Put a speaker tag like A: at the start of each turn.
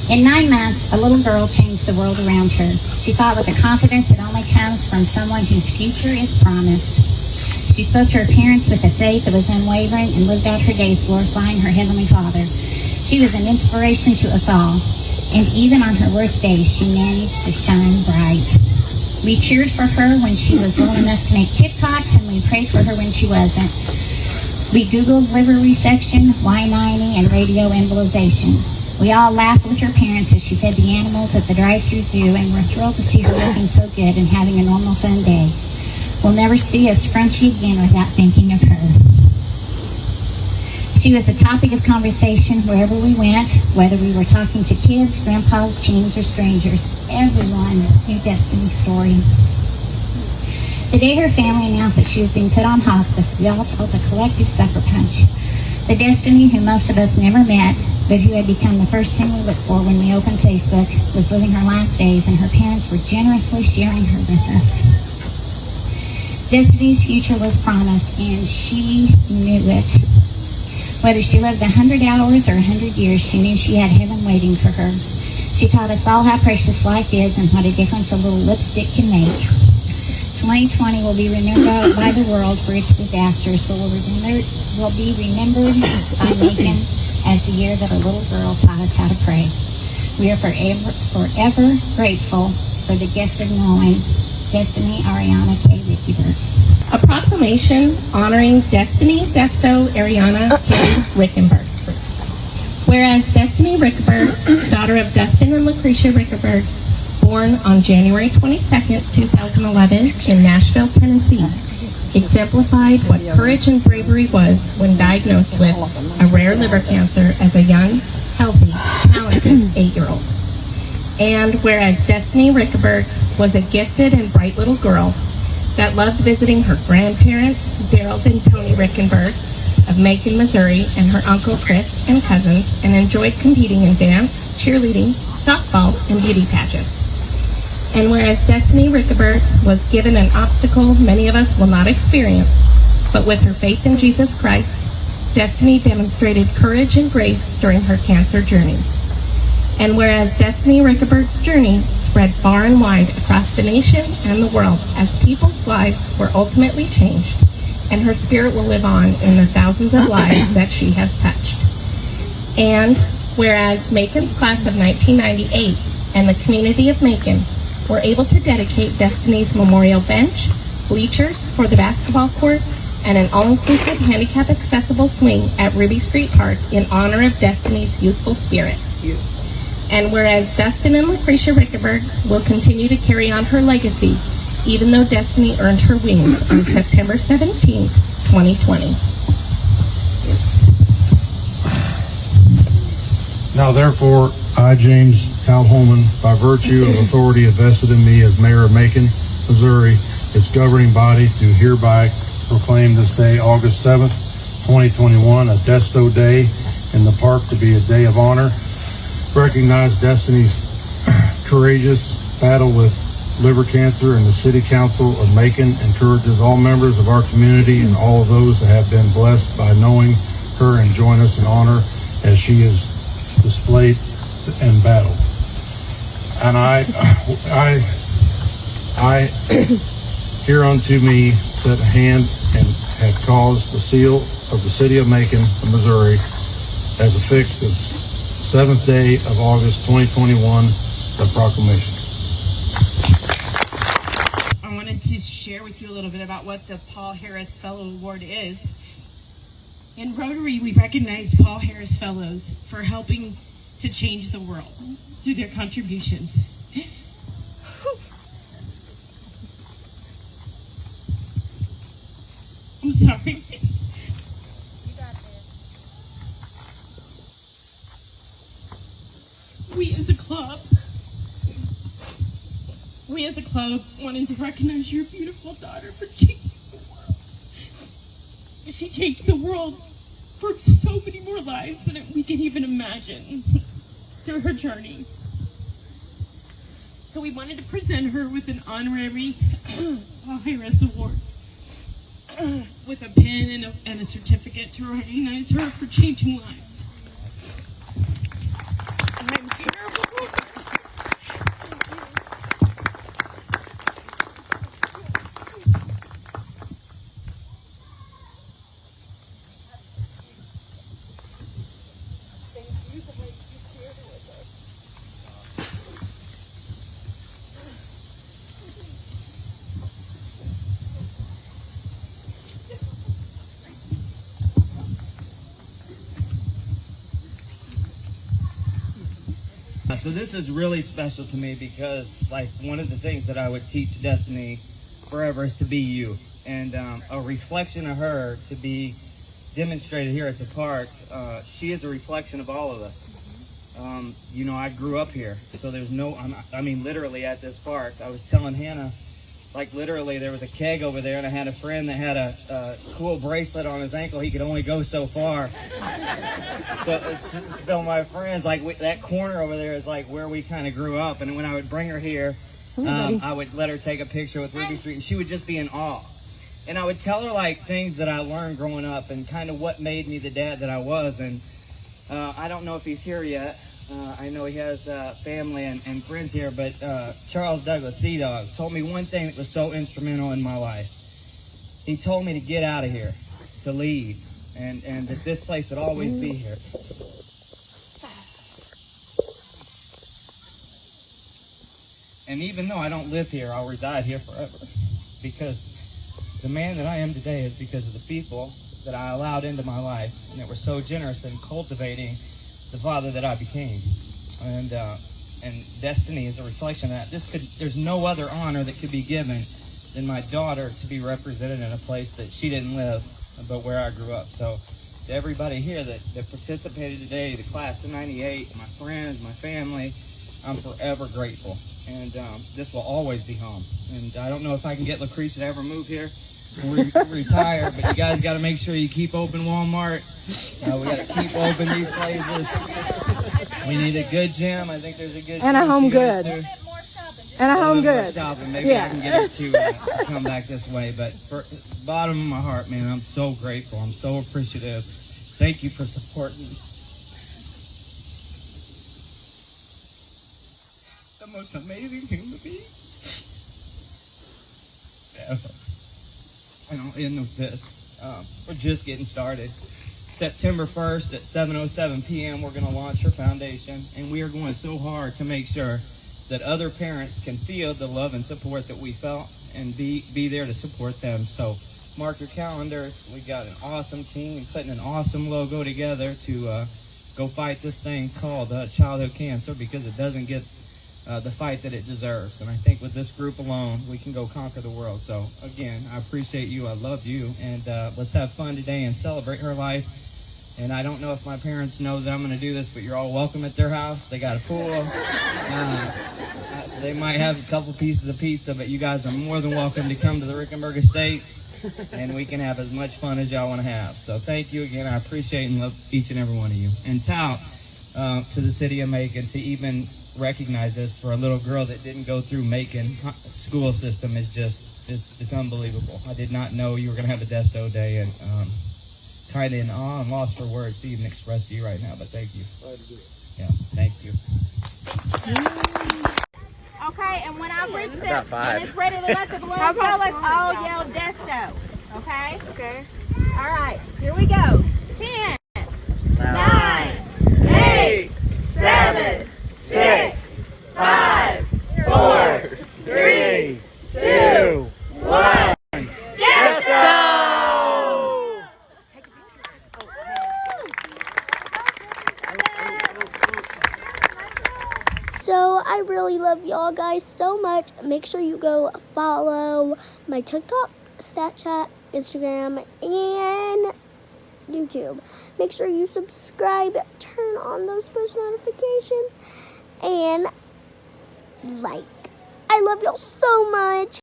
A: In 9 months, a little girl changed the world around her. She fought with a confidence that only comes from someone whose future is promised. She spoke to her parents with a faith that was unwavering and lived out her days glorifying her Heavenly Father. She was an inspiration to us all, and even on her worst days, she managed to shine bright. We cheered for her when she was willing enough to make TikToks, and we prayed for her when she wasn't. We Googled liver resection, Y90, and radio embolization. We all laughed with her parents as she fed the animals at the drive-thru zoo, and we're thrilled to see her looking so good and having a normal, fun day. We'll never see a scrunchie again without thinking of her. She was the topic of conversation wherever we went, whether we were talking to kids, grandpas, teens, or strangers. Everyone knew Destiny's story. The day her family announced that she was being put on hospice, we all felt a collective sucker punch. The Destiny, who most of us never met, but who had become the first thing we looked for when we opened Facebook, was living her last days, and her parents were generously sharing her with us. Destiny's future was promised, and she knew it. Whether she lived 100 hours or 100 years, she knew she had heaven waiting for her. She taught us all how precious life is and what a difference a little lipstick can make. 2020 will be remembered by the world for its disasters, but will be remembered by Macon as the year that a little girl taught us how to pray. We are forever grateful for the gift of knowing Destiny Ariana K. Rickenberg.
B: A proclamation honoring Destiny Desto Ariana K. Rickenberg. Whereas Destiny Rickenberg, daughter of Dustin and Lucretia Rickenberg, born on January 22nd, 2011 in Nashville, Tennessee, exemplified what courage and bravery was when diagnosed with a rare liver cancer as a young, healthy, talented 8-year-old. And whereas Destiny Rickenberg was a gifted and bright little girl that loved visiting her grandparents, Daryl and Tony Rickenberg of Macon, Missouri, and her uncle Chris and cousins, and enjoyed competing in dance, cheerleading, softball, and beauty pageants. And whereas Destiny Rickenberg was given an obstacle many of us will not experience, but with her faith in Jesus Christ, Destiny demonstrated courage and grace during her cancer journey. And whereas Destiny Rickenberg's journey spread far and wide across the nation and the world as people's lives were ultimately changed, and her spirit will live on in the thousands of lives that she has touched. And whereas Macon's class of 1998 and the community of Macon were able to dedicate Destiny's memorial bench, bleachers for the basketball court, and an all-inclusive handicap-accessible swing at Ruby Street Park in honor of Destiny's youthful spirit. And whereas Dustin and Lucretia Rickenberg will continue to carry on her legacy, even though Destiny earned her wings on September 17, 2020.
C: Now therefore, I, James Al Holman, by virtue of authority vested in me as mayor of Macon, Missouri, its governing body, do hereby proclaim this day, August 7th, 2021, a Desto Day in the park to be a day of honor. Recognize Destiny's courageous battle with liver cancer, and the City Council of Macon encourages all members of our community and all of those that have been blessed by knowing her and join us in honor as she is displayed and battled. And I hereunto me set a hand and have caused the seal of the City of Macon, Missouri, as affixed as 7th day of August 2021, the proclamation.
D: I wanted to share with you a little bit about what the Paul Harris Fellow Award is. In Rotary, we recognize Paul Harris Fellows for helping to change the world through their contributions. I'm sorry. We as a club wanted to recognize your beautiful daughter for changing the world. She changed the world for so many more lives than we can even imagine through her journey. So we wanted to present her with an honorary Paul Harris Award with a pen and a certificate to recognize her for changing lives. I'm terrible.
E: So this is really special to me because, like, one of the things that I would teach Destiny forever is to be you. And a reflection of her to be demonstrated here at the park, she is a reflection of all of us. You know, I grew up here, so there's no, I mean, literally at this park. I was telling Hannah, like, literally there was a keg over there, and I had a friend that had a cool bracelet on his ankle. He could only go so far. So my friends, like, that corner over there is like where we kind of grew up. And when I would bring her here, I would let her take a picture with Ruby Street, and she would just be in awe. And I would tell her, like, things that I learned growing up and kind of what made me the dad that I was. And I don't know if he's here yet. I know he has family and friends here, but Charles Douglas, Sea-Dog, told me one thing that was so instrumental in my life. He told me to get out of here, to leave, and that this place would always be here. And even though I don't live here, I'll reside here forever, because the man that I am today is because of the people that I allowed into my life and that were so generous in cultivating the father that I became. And Destiny is a reflection of that. There's no other honor that could be given than my daughter to be represented in a place that she didn't live, but where I grew up. So to everybody here that participated today, the class of 98, my friends, my family, I'm forever grateful. And this will always be home. And I don't know if I can get Lucretia to ever move here and retire, but you guys got to make sure you keep open Walmart. We got to keep open these places. We need a good gym. I think there's a good
F: and
E: gym
F: a home good. And a home good.
E: Shopping. Maybe I can get her to come back this way. But for bottom of my heart, man, I'm so grateful. I'm so appreciative. Thank you for supporting the most amazing human being ever. And I'll end with this. We're just getting started. September 1st at 7:07 p.m. we're going to launch her foundation, and we are going so hard to make sure that other parents can feel the love and support that we felt and be there to support them. So mark your calendars. We got an awesome team putting an awesome logo together to go fight this thing called childhood cancer, because it doesn't get the fight that it deserves. And I think with this group alone, we can go conquer the world. So again, I appreciate you. I love you. And let's have fun today and celebrate her life. And I don't know if my parents know that I'm going to do this, but you're all welcome at their house. They got a pool. They might have a couple pieces of pizza, but you guys are more than welcome to come to the Rickenberg Estate, and we can have as much fun as y'all want to have. So thank you again. I appreciate and love each and every one of you. And tout to the city of Macon to even recognize this for a little girl that didn't go through Macon school system is just, it's unbelievable. I did not know you were going to have a Desto Day, and kind of in awe and lost for words to even express to you right now, but thank you. Yeah, thank you.
G: Okay, and when I reach this, when it's ready to let the balloons go, let's all yell Desto. Okay? Okay. All right, here we go. 10, 9, 8, 7, 6, 5, 4, 3, 2, 1.
H: So I really love y'all guys so much. Make sure you go follow my TikTok, Snapchat, Instagram, and YouTube. Make sure you subscribe, turn on those push notifications, and like. I love y'all so much.